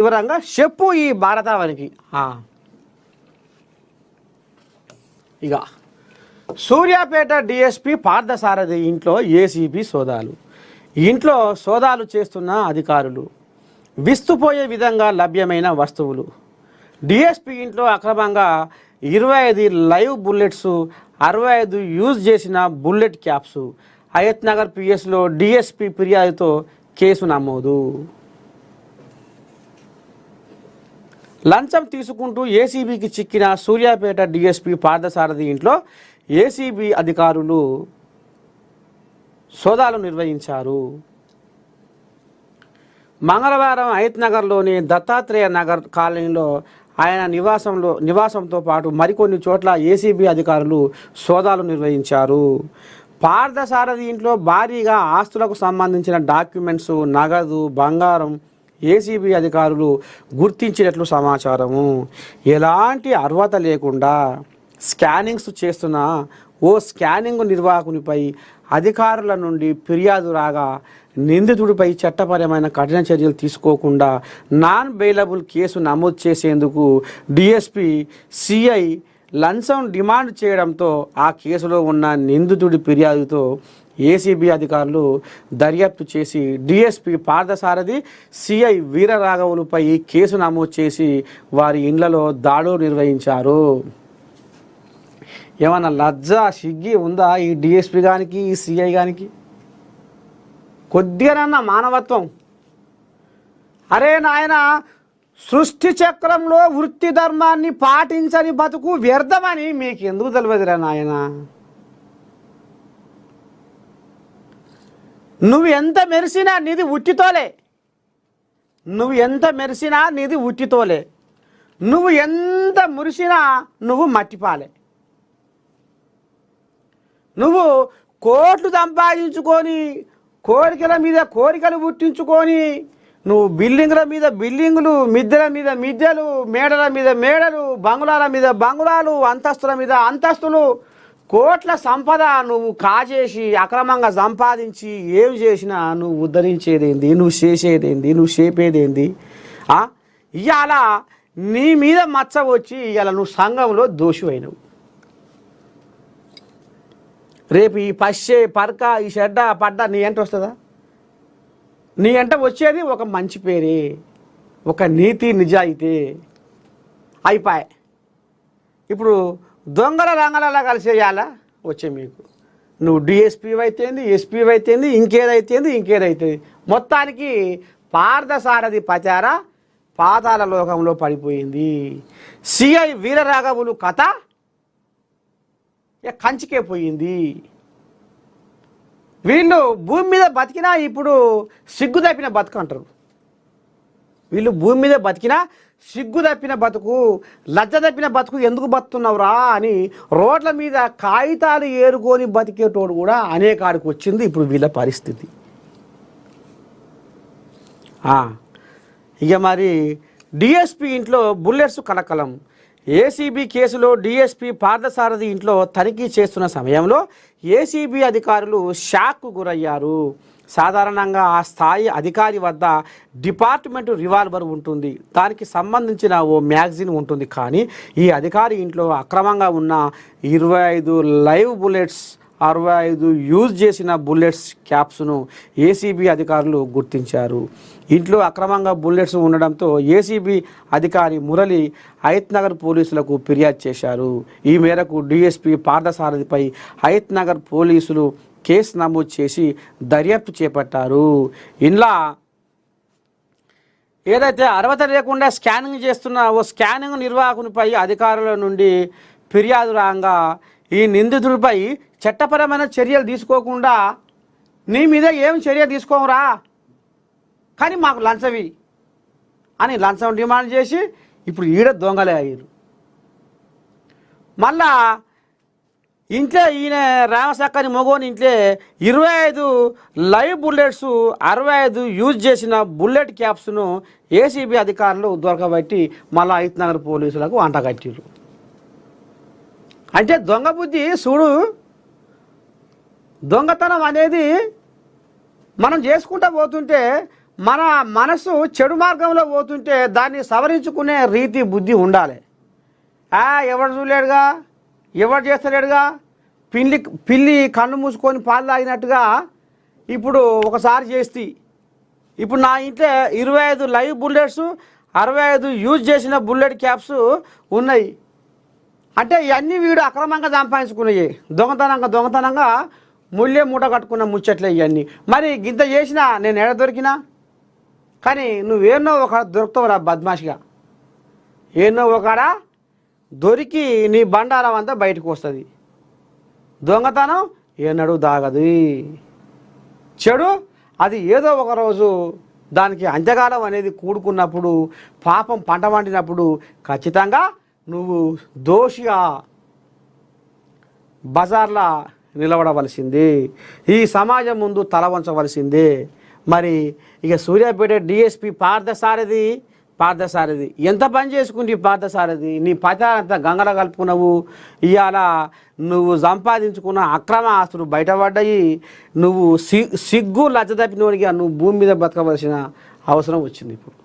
వివరంగా చెప్పు ఈ భారతావనికి. ఇక సూర్యాపేట డిఎస్పి పార్థసారథి ఇంట్లో ఏసీబీ సోదాలు. ఇంట్లో సోదాలు చేస్తున్న అధికారులు, విస్తుపోయే విధంగా లభ్యమైన వస్తువులు. డిఎస్పి ఇంట్లో అక్రమంగా 25 లైవ్ బుల్లెట్స్, 65 యూజ్ చేసిన బుల్లెట్ క్యాప్స్. హయత్ నగర్ పిఎస్లో డిఎస్పి ఫిర్యాదుతో కేసు నమోదు. లంచం తీసుకుంటూ ఏసీబీకి చిక్కిన సూర్యాపేట డిఎస్పి పార్థసారథి ఇంట్లో ఏసీబీ అధికారులు సోదాలు నిర్వహించారు. మంగళవారం హయత్ నగర్లోని దత్తాత్రేయ నగర్ కాలనీలో ఆయన నివాసంతో పాటు మరికొన్ని చోట్ల ఏసీబీ అధికారులు సోదాలు నిర్వహించారు. పార్థసారథి ఇంట్లో భారీగా ఆస్తులకు సంబంధించిన డాక్యుమెంట్స్, నగదు, బంగారం ఏసీబీ అధికారులు గుర్తించినట్లు సమాచారము. ఎలాంటి అర్హత లేకుండా స్కానింగ్స్ చేస్తున్న ఓ స్కానింగ్ నిర్వాహకునిపై అధికారుల నుండి ఫిర్యాదు రాగా నిందితుడిపై చట్టపరమైన కఠిన చర్యలు తీసుకోకుండా నాన్ బెయిలబుల్ కేసు నమోదు చేసేందుకు డిఎస్పి సిఐ లంచం డిమాండ్ చేయడంతో ఆ కేసులో ఉన్న నిందితుడి ఫిర్యాదుతో ఏసీబీ అధికారులు దర్యాప్తు చేసి డిఎస్పి పార్థసారథి, సిఐ వీరరాఘవులపై కేసు నమోదు చేసి వారి ఇండ్లలో దాడులు నిర్వహించారు. ఏమన్నా లజ్జ సిగ్గి ఉందా ఈ డిఎస్పి గానికి, ఈ సిఐ గానికి? కొద్దిగానన్నా మానవత్వం. అరే నాయన, సృష్టి చక్రంలో వృత్తి ధర్మాన్ని పాటించని బతుకు వ్యర్థమని మీకు ఎందుకు తెలియదురా నాయన? నువ్వు ఎంత మెరిసినా నీది ఉట్టితోలే. నువ్వు ఎంత మెరిసినా నీది ఉట్టితోలే. నువ్వు ఎంత మురిసినా నువ్వు మట్టిపాలే. నువ్వు కోట్లు సంపాదించుకొని, కోరికల మీద కోరికలు పుట్టించుకొని, నువ్వు బిల్డింగుల మీద బిల్డింగులు, మిద్దెల మీద మిద్దెలు, మేడల మీద మేడలు, బంగుళాల మీద బంగుళాలు, అంతస్తుల మీద అంతస్తులు, కోట్ల సంపద నువ్వు కాజేసి అక్రమంగా సంపాదించి ఏమి చేసినా నువ్వు ఉద్ధరించేదేంది? నువ్వు చేసేదేంది? నువ్వు చేపేదేంది? ఇవాళ నీ మీద మచ్చ వచ్చి ఇవాళ నువ్వు సంఘంలో దోషివైనవు. రేపు ఈ పశ్చే పరక, ఈ చెడ్డ పడ్డ నీ ఎంట వస్తుందా? నీ ఎంట వచ్చేది ఒక మంచి పేరే, ఒక నీతి నిజాయితీ. అయిపోయి ఇప్పుడు దొంగల రంగలలా కలిసేయాలా వచ్చే మీకు? నువ్వు డిఎస్పీ అయితేంది, ఎస్పీ అయితేంది, ఇంకేదైతేంది. మొత్తానికి పార్థసారథి పచార పాతాల లోకంలో పడిపోయింది. సిఐ వీరరాఘవులు కథ కంచికే పోయింది. వీళ్ళు భూమి మీద బతికినా ఇప్పుడు సిగ్గు తప్పిన బతుకు అంటారు. వీళ్ళు భూమి మీద బతికినా సిగ్గు తప్పిన బతుకు, లజ్జ తప్పిన బతుకు ఎందుకు బతుకుతున్నావురా అని రోడ్ల మీద కాగితాలు ఏరుకొని బతికేటోడు కూడా అనేకాడికి వచ్చింది ఇప్పుడు వీళ్ళ పరిస్థితి. ఇక మరి డిఎస్పి ఇంట్లో బుల్లెట్స్ కలకలం. ఏసీబీ కేసులో డిఎస్పి పార్థసారథి ఇంట్లో తనిఖీ చేస్తున్న సమయంలో ఏసీబీ అధికారులు షాక్కు గురయ్యారు. సాధారణంగా ఆ స్థాయి అధికారి వద్ద డిపార్ట్మెంట్ రివాల్వర్ ఉంటుంది, దానికి సంబంధించిన ఓ మ్యాగజిన్ ఉంటుంది. కానీ ఈ అధికారి ఇంట్లో అక్రమంగా ఉన్న 25 లైవ్ బుల్లెట్స్, 65 యూజ్ చేసిన బుల్లెట్స్ క్యాప్స్ను ఏసీబీ అధికారులు గుర్తించారు. ఇంట్లో అక్రమంగా బుల్లెట్స్ ఉండడంతో ఏసీబీ అధికారి మురళి హయత్ నగర్ పోలీసులకు ఫిర్యాదు చేశారు. ఈ మేరకు డిఎస్పీ పార్థసారథిపై హయత్ నగర్ పోలీసులు కేసు నమోదు చేసి దర్యాప్తు చేపట్టారు. ఇంట్లో ఏదైతే అర్హత లేకుండా స్కానింగ్ చేస్తున్న ఓ స్కానింగ్ నిర్వాహకునిపై అధికారుల నుండి ఫిర్యాదు రాగా ఈ నిందితుడిపై చట్టపరమైన చర్యలు తీసుకోకుండా నీ మీద ఏం చర్య తీసుకోరా కానీ మాకు లంచవి అని లంచం డిమాండ్ చేసి ఇప్పుడు ఈడ దొంగలే అయ్యారు. మళ్ళా ఇంట్లో ఈయన రామసక్కని మగోని ఇంట్లో 25 లైవ్ బుల్లెట్స్, 65 యూజ్ చేసిన బుల్లెట్ క్యాప్స్ను ఏసీబీ అధికారులు దొరకబట్టి మళ్ళా హయత్ నగర్ పోలీసులకు అంటగట్టిరు. అంటే దొంగ బుద్ధి చూడు. దొంగతనం అనేది మనం చేసుకుంటూ పోతుంటే మన మనసు చెడు మార్గంలో పోతుంటే దాన్ని సవరించుకునే రీతి బుద్ధి ఉండాలి. ఎవడు చూడలేడుగా, ఎవడు చేస్తలేడుగా, పిల్లి కన్ను మూసుకొని పాలు తాగినట్టుగా ఇప్పుడు ఒకసారి చేస్తే ఇప్పుడు నా ఇంట్లో 25 లైవ్ బుల్లెట్స్ 65 యూజ్ చేసిన బుల్లెట్ క్యాప్స్ ఉన్నాయి. అంటే ఇవన్నీ వీడు అక్రమంగా సంపాదించుకున్నాయి, దొంగతనంగా ముళ్ళే మూట కట్టుకున్న ముచ్చట్లే ఇవన్నీ. మరి గింత చేసినా నేను ఎడ దొరికినా, కానీ నువ్వేనో ఒక దొరుకుతావురా బద్మాషిగా, ఏనో ఒకడా దొరికి నీ బండారం అంతా బయటకు వస్తుంది. దొంగతనం ఏనాడు దాగదు, చెడు అది ఏదో ఒక రోజు దానికి అంత్యకాలం అనేది కూడుకున్నప్పుడు, పాపం పంట పండినప్పుడు ఖచ్చితంగా నువ్వు దోషిగా బజార్లా నిలబడవలసిందే, ఈ సమాజం ముందు తల వంచవలసిందే. మరి ఇక సూర్యాపేట డిఎస్పి పార్థసారథి ఎంత పని చేసుకుంటే పార్థసారథి నీ పత అంత గంగడ కలుపుకున్నావు. ఇవాళ నువ్వు సంపాదించుకున్న అక్రమ ఆస్తులు బయటపడ్డాయి. నువ్వు సిగ్గు లజ్జ తప్పినోడిగా నువ్వు భూమి మీద బతకవలసిన అవసరం వచ్చింది ఇప్పుడు.